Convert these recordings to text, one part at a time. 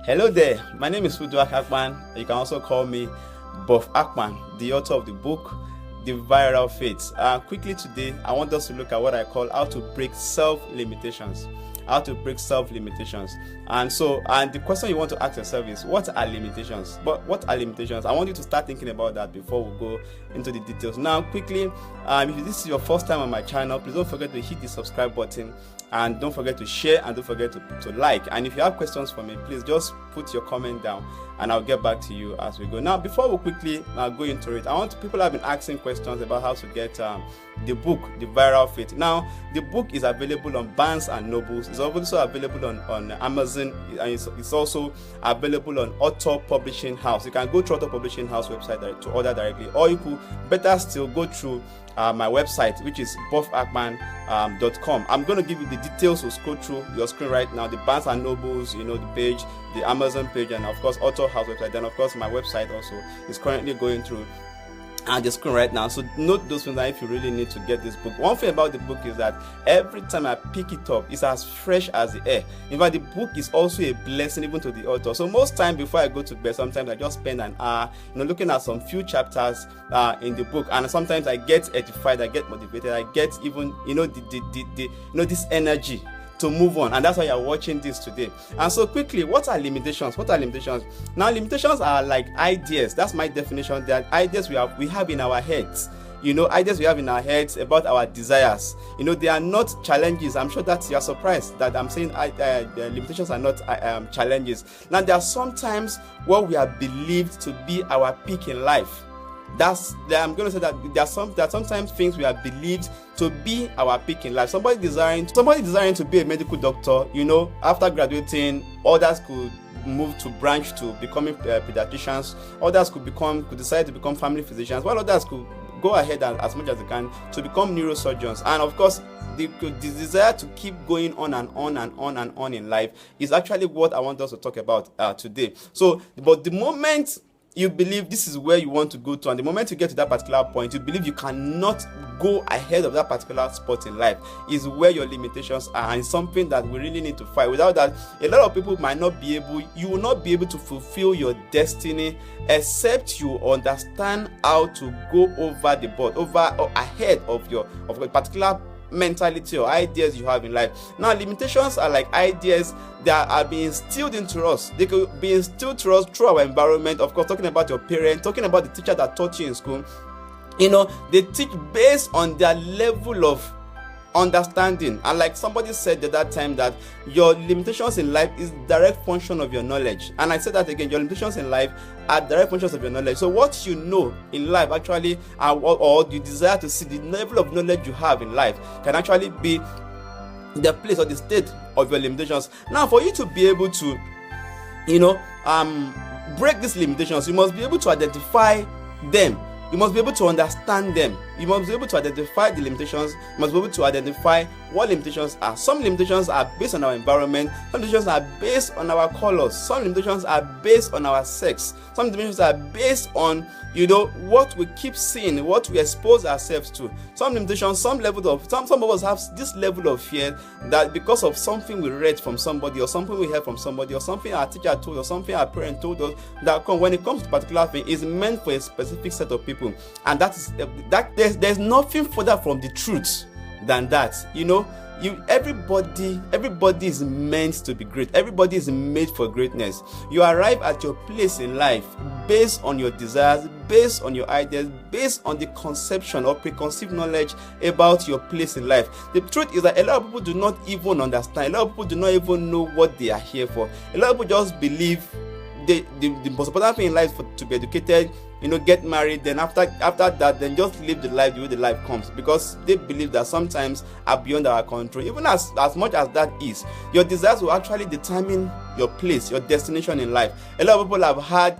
Hello there, my name is Uduak Akpan. You can also call me Buff Akpan, the author of the book, The Viral Faith. Quickly today, I want us to look at what I call how to break self-limitations. How to break self-limitations. And the question you want to ask yourself is, what are limitations? But what are limitations? I want you to start thinking about that before we go into the details. Now, quickly, if this is your first time on my channel, please don't forget to hit the subscribe button. And don't forget to share and don't forget to like. And if you have questions for me, please just put your comment down and I'll get back to you as we go. Now, before we quickly go into it, people have been asking questions about how to get the book, The Viral Faith. Now, the book is available on Barnes and Nobles. It's also available on Amazon, and it's also available on Author Publishing House. You can go to Author Publishing House website to order directly, or you could better still go through my website, which is buffakpan.com. I'm going to give you the details, so scroll through your screen right now, the Barnes and Nobles, the page, the Amazon page, and of course Author House website. Then of course my website also is currently going through the screen right now. So note those things if you really need to get this book. One thing about the book is that every time I pick it up, it's as fresh as the air. In fact, the book is also a blessing even to the author. So most time before I go to bed, sometimes I just spend an hour looking at some few chapters in the book, and sometimes I get edified, I get motivated, I get even this energy to move on. And that's why you're watching this today. And so quickly, what are limitations? Now, limitations are like ideas. That's my definition. They are ideas we have in our heads. Ideas we have in our heads about our desires. They are not challenges. I'm sure that you're surprised that I'm saying limitations are not challenges. Now, there are sometimes what we are believed to be our peak in life. I'm going to say that there are sometimes things we are believed to be our peak in life. Somebody desiring to be a medical doctor, after graduating, others could move to branch to becoming pediatricians, others could decide to become family physicians, while others could go ahead as much as they can to become neurosurgeons. And of course, the desire to keep going on and on and on and on in life is actually what I want us to talk about today. But the moment you believe this is where you want to go to, and the moment you get to that particular point, you believe you cannot go ahead of that particular spot in life, is where your limitations are, and it's something that we really need to fight. Without that, a lot of people you will not be able to fulfill your destiny except you understand how to go over the board, or ahead of a particular mentality or ideas you have in life. Now, limitations are like ideas that are being instilled into us. They could be instilled to us through our environment. Of course, talking about your parents, talking about the teacher that taught you in school. They teach based on their level of understanding. And like somebody said at that time, that your limitations in life is direct function of your knowledge. And I said that again, your limitations in life are direct functions of your knowledge. So what you know in life actually, or you desire to see, the level of knowledge you have in life can actually be the place or the state of your limitations. Now, for you to be able to break these limitations, you must be able to identify them. You must be able to understand them. You must be able to identify the limitations. You must be able to identify what limitations are. Some limitations are based on our environment. Some limitations are based on our colors. Some limitations are based on our sex. Some limitations are based on what we keep seeing, what we expose ourselves to. Some limitations, some of us have this level of fear that because of something we read from somebody, or something we heard from somebody, or something our teacher told us, something our parent told us, that when it comes to a particular thing, is meant for a specific set of people. And there's nothing further from the truth than that. Everybody is meant to be great. Everybody is made for greatness. You arrive at your place in life based on your desires, based on your ideas, based on the conception or preconceived knowledge about your place in life. The truth is that a lot of people do not even understand. A lot of people do not even know what they are here for. A lot of people just believe the most important thing in life is to be educated, get married, then after that, then just live the life the way the life comes, because they believe that sometimes are beyond our control. Even as much as that is, your desires will actually determine your place, your destination in life. A lot of people have had,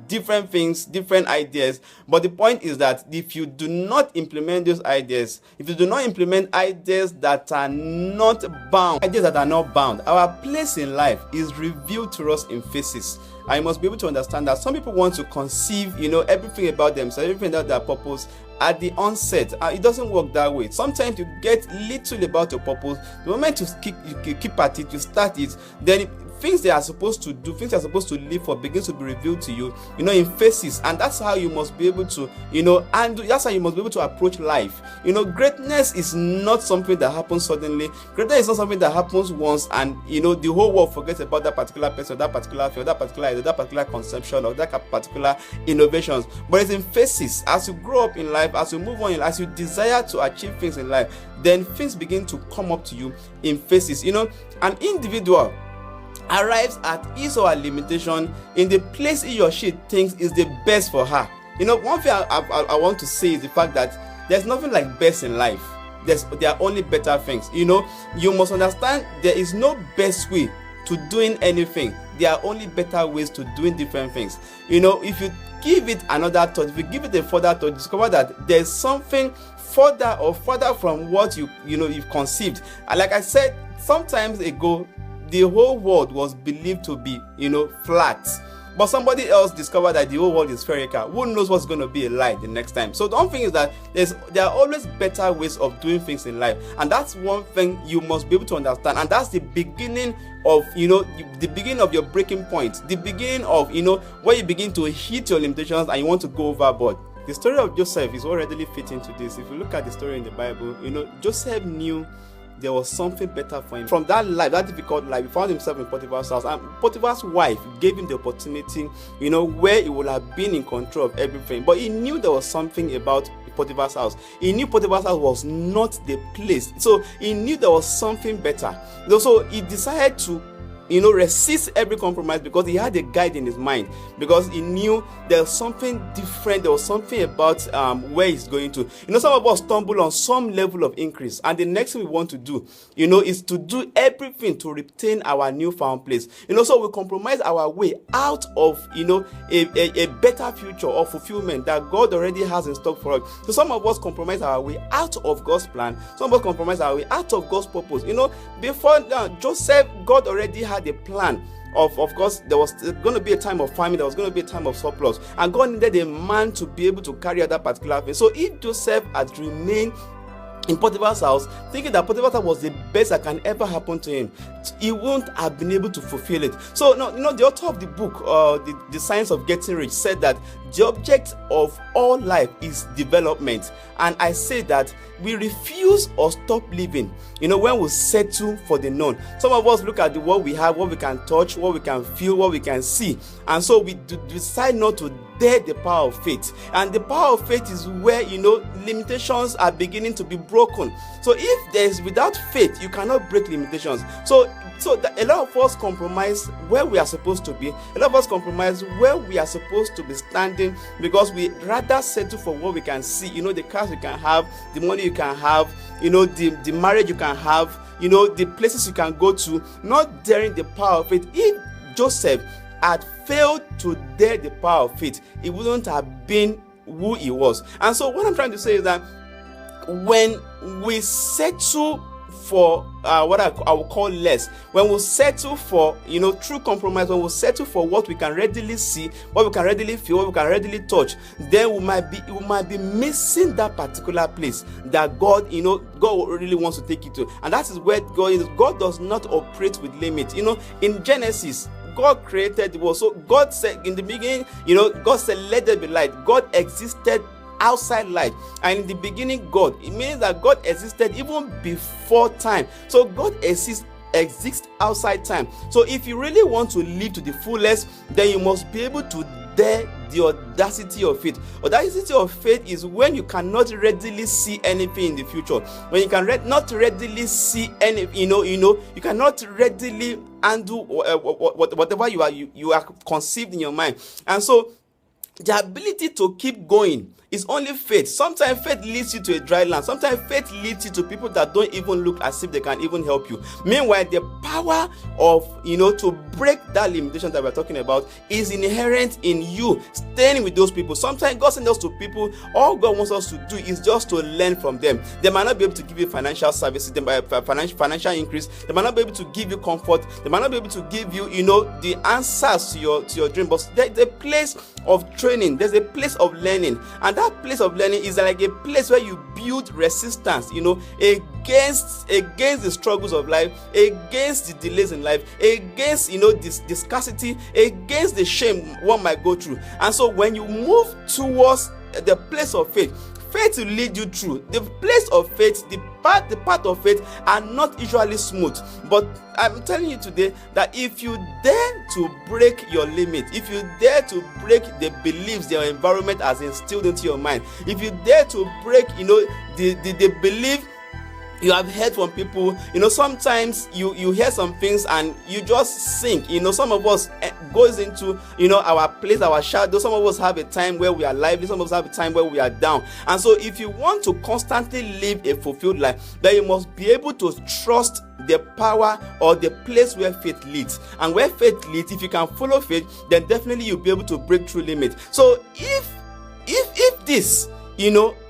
different things, different ideas, but the point is that if you do not implement those ideas, if you do not implement ideas that are not bound, our place in life is revealed to us in phases. I must be able to understand that some people want to conceive, everything about themselves, everything about their purpose at the onset. It doesn't work that way. Sometimes you get little about your purpose. The moment you keep at it, you start it, then things they are supposed to do, things they are supposed to live for, begins to be revealed to you, in phases. And that's how you must be able to, and that's how you must be able to approach life. Greatness is not something that happens suddenly. Greatness is not something that happens once and, the whole world forgets about that particular person, that particular field, that particular idea, that particular conception, or that particular innovations. But it's in phases. As you grow up in life, as you move on, as you desire to achieve things in life, then things begin to come up to you in phases. An individual arrives at his or her limitation in the place he or she thinks is the best for her. One thing I want to say is the fact that there's nothing like best in life. There are only better things. You must understand there is no best way to doing anything. There are only better ways to doing different things. If you give it another thought, if you give it a further thought, discover that there's something further from what you've conceived. And like I said sometimes ago, the whole world was believed to be, flat. But somebody else discovered that the whole world is spherical. Who knows what's going to be a lie the next time? So the one thing is that there are always better ways of doing things in life. And that's one thing you must be able to understand. And that's the beginning of, the beginning of your breaking point. The beginning of, where you begin to hit your limitations and you want to go overboard. The story of Joseph is already fit into this. If you look at the story in the Bible, Joseph knew there was something better for him. From that life, that difficult life, he found himself in Potiphar's house. And Potiphar's wife gave him the opportunity, where he would have been in control of everything. But he knew there was something about Potiphar's house. He knew Potiphar's house was not the place. So he knew there was something better. So he decided to resist every compromise because he had a guide in his mind, because he knew there was something different, there was something about where he's going to. Some of us stumble on some level of increase, and the next thing we want to do, is to do everything to retain our newfound place. So we compromise our way out of, a better future or fulfillment that God already has in stock for us. So some of us compromise our way out of God's plan. Some of us compromise our way out of God's purpose. Before Joseph, God already had a plan of course there was going to be a time of famine, there was going to be a time of surplus, and God needed a man to be able to carry out that particular thing. So if Joseph had remained in Potiphar's house, thinking that Potiphar's house was the best that can ever happen to him, he won't have been able to fulfill it. So, the author of the book, the Science of Getting Rich, said that the object of all life is development. And I say that we refuse or stop living, when we settle for the known. Some of us look at what we have, what we can touch, what we can feel, what we can see. And so we decide not to dare the power of faith. And the power of faith is where, limitations are beginning to be broken. So if there's without faith, you cannot break limitations. So a lot of us compromise where we are supposed to be. A lot of us compromise where we are supposed to be standing, because we rather settle for what we can see. The cars you can have, the money you can have, the marriage you can have, the places you can go to, not daring the power of faith. If Joseph had failed to dare the power of faith, he wouldn't have been who he was. And so what I'm trying to say is that when we settle for what I will call less, when we settle for true compromise, when we settle for what we can readily see, what we can readily feel, what we can readily touch, then we might be missing that particular place that God really wants to take you to. And that is where God is. God does not operate with limits. In Genesis, God created the world. So God said in the beginning, God said, let there be light. God existed outside light, and in the beginning God, it means that God existed even before time. So God exists outside time. So if you really want to live to the fullest, then you must be able to dare the audacity of faith. Audacity of faith is when you cannot readily see anything in the future, when you can not readily see any, you cannot readily undo whatever you are conceived in your mind. And so the ability to keep going is only faith. Sometimes faith leads you to a dry land. Sometimes faith leads you to people that don't even look as if they can even help you. Meanwhile, the power of, to break that limitation that we're talking about is inherent in you staying with those people. Sometimes God sends us to people, all God wants us to do is just to learn from them. They might not be able to give you financial services, they might have financial increase, they might not be able to give you comfort, they might not be able to give you, the answers to your dream. But there's a place of training, there's a place of learning, and that place of learning is like a place where you build resistance, against the struggles of life, against the delays in life, against the scarcity, against the shame one might go through. And so when you move towards the place of faith, faith will lead you through. The place of faith, the path of faith are not usually smooth. But I'm telling you today that if you dare to break your limit, if you dare to break the beliefs your environment has instilled into your mind, if you dare to break, the belief you have heard from people, sometimes you hear some things and you just sink. Some of us goes into, our place, our shadow. Some of us have a time where we are lively. Some of us have a time where we are down. And so if you want to constantly live a fulfilled life, then you must be able to trust the power or the place where faith leads. And where faith leads, if you can follow faith, then definitely you'll be able to break through limits. So if this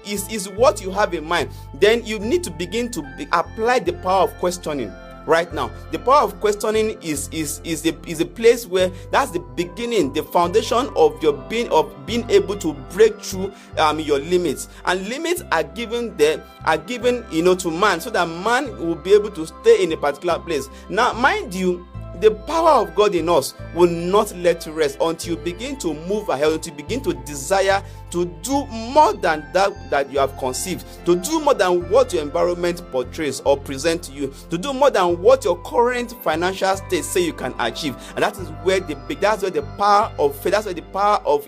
is what you have in mind, then you need to begin to apply the power of questioning right now. The power of questioning is a place where that's the beginning, the foundation of your being able to break through your limits. And limits are given to man, so that man will be able to stay in a particular place. Now, mind you, the power of God in us will not let you rest until you begin to move ahead, until you begin to desire to do more than that you have conceived, to do more than what your environment portrays or present to you, to do more than what your current financial state say you can achieve. And that's where the power of faith, that's where the power of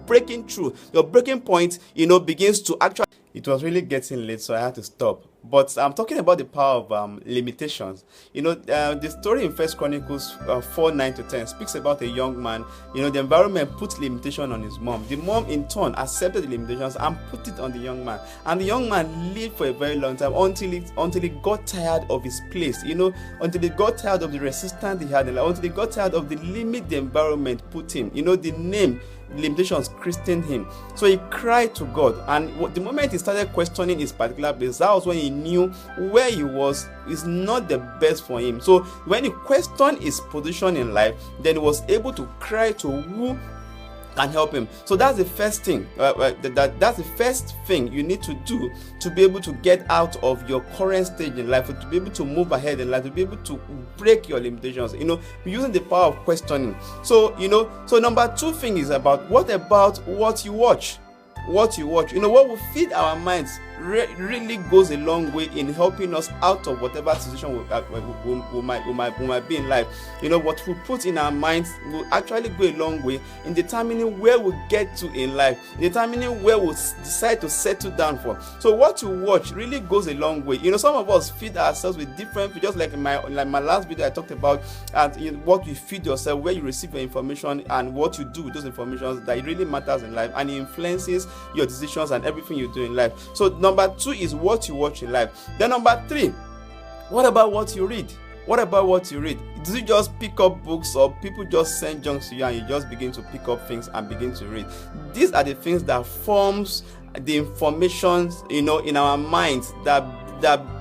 breaking through, your breaking point begins to actually. It was really getting late, so I had to stop. But I'm talking about the power of limitations. The story in First Chronicles 4:9-10 speaks about a young man. The environment put limitation on his mom. The mom in turn accepted the limitations and put it on the young man. And the young man lived for a very long time until he got tired of his place. Until he got tired of the resistance he had in life, until he got tired of the limit the environment put him. The name limitations christened him. So he cried to God, and the moment he started questioning his particular place, that was when he knew where he was is not the best for him. So when he questioned his position in life, then he was able to cry to who can help him. So that's the first thing. That's the first thing you need to do to be able to get out of your current stage in life, to be able to move ahead in life, to be able to break your limitations. Using the power of questioning. So So number two thing is about what you watch. What will feed our minds really goes a long way in helping us out of whatever situation we might be in life. What we put in our minds will actually go a long way in determining where we get to in life, determining where we decide to settle down for. So what you watch really goes a long way. Some of us feed ourselves with different, just like my last video I talked about, what you feed yourself, where you receive your information, and what you do with those informations, that it really matters in life, and it influences your decisions and everything you do in life. So number two is what you watch in life. Then number three, what about what you read? What about what you read? Do you just pick up books, or people just send junk to you and you just begin to pick up things and begin to read? These are the things that forms the information in our minds that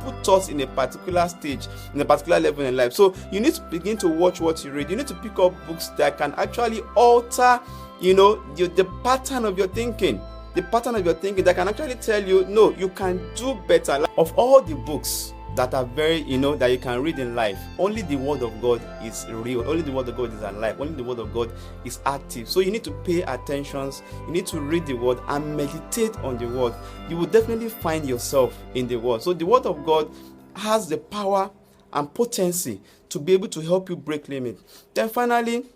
put us in a particular stage, in a particular level in life. So you need to begin to watch what you read. You need to pick up books that can actually alter the pattern of your thinking. The pattern of your thinking that can actually tell you, no, you can do better. Of all the books that are very, that you can read in life, only the word of God is real. Only the word of God is alive. Only the word of God is active. So you need to pay attention. You need to read the word and meditate on the word. You will definitely find yourself in the word. So the word of God has the power and potency to be able to help you break limits. Then finally,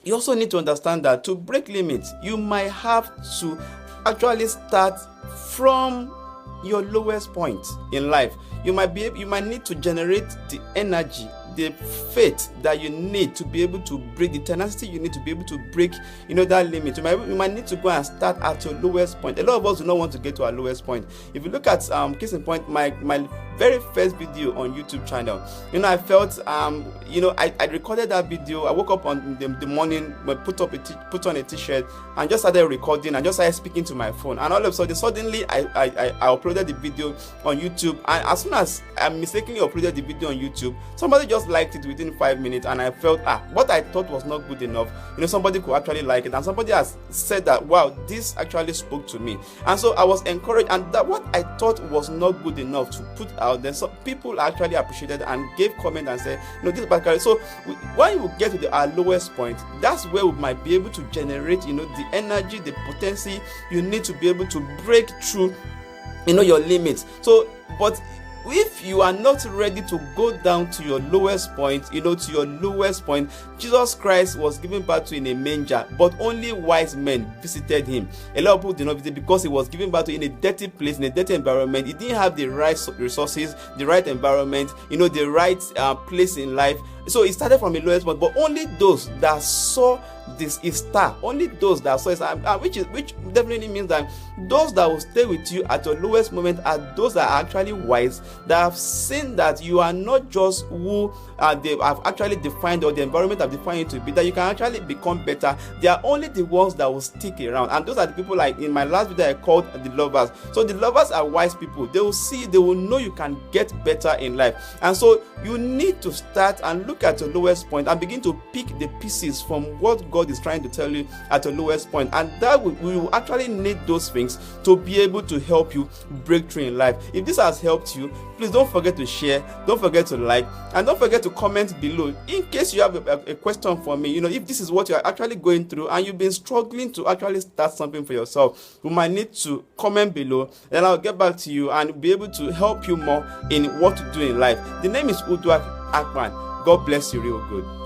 you also need to understand that to break limits, you might have to actually start from your lowest point in life. You might need to generate the energy, the faith that you need to be able to break, the tenacity you need to be able to break that limit. You might need to go and start at your lowest point. A lot of us do not want to get to our lowest point. If you look at case in point, my very first video on YouTube channel. I felt I recorded that video. I woke up on the morning, put on a t-shirt and just started recording and just started speaking to my phone, and all of a sudden suddenly I uploaded the video on YouTube, and as soon as I mistakenly uploaded the video on YouTube, somebody just liked it within 5 minutes, and I felt what I thought was not good enough, somebody could actually like it, and somebody has said that, wow, this actually spoke to me. And so I was encouraged, and that what I thought was not good enough to put out there, so people actually appreciated and gave comment and said, this particular. So when you get to our lowest point, that's where we might be able to generate the energy, the potency you need to be able to break through your limits. So but if you are not ready to go down to your lowest point, Jesus Christ was given birth to in a manger, but only wise men visited him. A lot of people did not visit because he was given birth to in a dirty place, in a dirty environment. He didn't have the right resources, the right environment, the right place in life. So it started from a lowest point, but only those that saw this is star, only those that saw it, which definitely means that those that will stay with you at your lowest moment are those that are actually wise, that have seen that you are not just who they have actually defined, or the environment have defined you to be, that you can actually become better. They are only the ones that will stick around, and those are the people, like in my last video I called the lovers. So the lovers are wise people. They will see, they will know you can get better in life, and so you need to start and look at your lowest point and begin to pick the pieces from what God is trying to tell you at your lowest point, and that we will actually need those things to be able to help you break through in life. If this has helped you, please don't forget to share, don't forget to like, and don't forget to comment below in case you have a question for me. If this is what you are actually going through and you've been struggling to actually start something for yourself, you might need to comment below, then I'll get back to you and be able to help you more in what to do in life. The name is Untitled Chapter. God bless you real good.